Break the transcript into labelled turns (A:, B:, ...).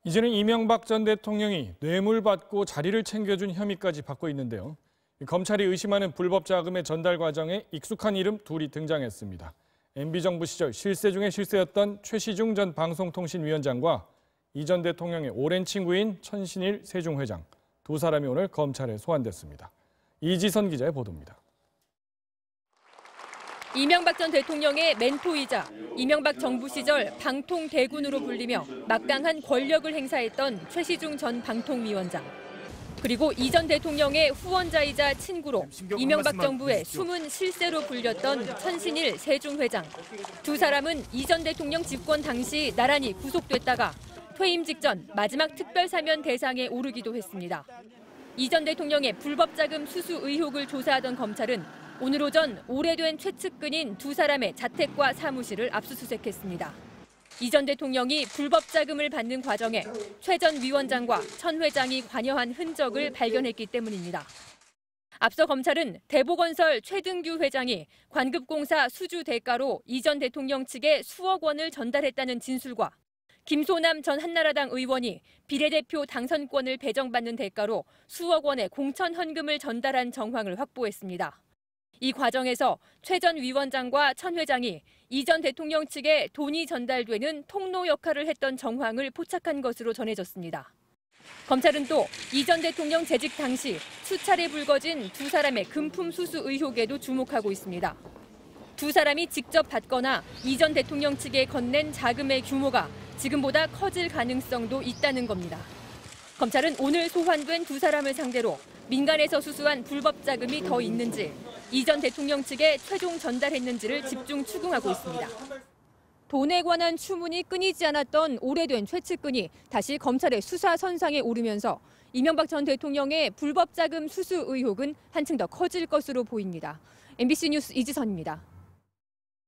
A: 이제는 이명박 전 대통령이 뇌물 받고 자리를 챙겨준 혐의까지 받고 있는데요. 검찰이 의심하는 불법 자금의 전달 과정에 익숙한 이름 둘이 등장했습니다. MB정부 시절 실세 중의 실세였던 최시중 전 방송통신위원장과 이 전 대통령의 오랜 친구인 천신일 세종회장. 두 사람이 오늘 검찰에 소환됐습니다. 이지선 기자의 보도입니다.
B: 이명박 전 대통령의 멘토이자 이명박 정부 시절 방통대군으로 불리며 막강한 권력을 행사했던 최시중 전 방통위원장. 그리고 이 전 대통령의 후원자이자 친구로 이명박 정부의 숨은 실세로 불렸던 천신일 세종회장. 두 사람은 이 전 대통령 집권 당시 나란히 구속됐다가 퇴임 직전 마지막 특별사면 대상에 오르기도 했습니다. 이 전 대통령의 불법 자금 수수 의혹을 조사하던 검찰은 오늘 오전 오래된 최측근인 두 사람의 자택과 사무실을 압수수색했습니다. 이 전 대통령이 불법 자금을 받는 과정에 최 전 위원장과 천 회장이 관여한 흔적을 발견했기 때문입니다. 앞서 검찰은 대보건설 최등규 회장이 관급공사 수주 대가로 이 전 대통령 측에 수억 원을 전달했다는 진술과 김소남 전 한나라당 의원이 비례대표 당선권을 배정받는 대가로 수억 원의 공천 헌금을 전달한 정황을 확보했습니다. 이 과정에서 최 전 위원장과 천 회장이 이 전 대통령 측에 돈이 전달되는 통로 역할을 했던 정황을 포착한 것으로 전해졌습니다. 검찰은 또 이 전 대통령 재직 당시 수차례 불거진 두 사람의 금품 수수 의혹에도 주목하고 있습니다. 두 사람이 직접 받거나 이 전 대통령 측에 건넨 자금의 규모가 지금보다 커질 가능성도 있다는 겁니다. 검찰은 오늘 소환된 두 사람을 상대로 민간에서 수수한 불법 자금이 더 있는지, 이 전 대통령 측에 최종 전달했는지를 집중 추궁하고 있습니다. 돈에 관한 추문이 끊이지 않았던 오래된 최측근이 다시 검찰의 수사 선상에 오르면서 이명박 전 대통령의 불법 자금 수수 의혹은 한층 더 커질 것으로 보입니다. MBC 뉴스 이지선입니다.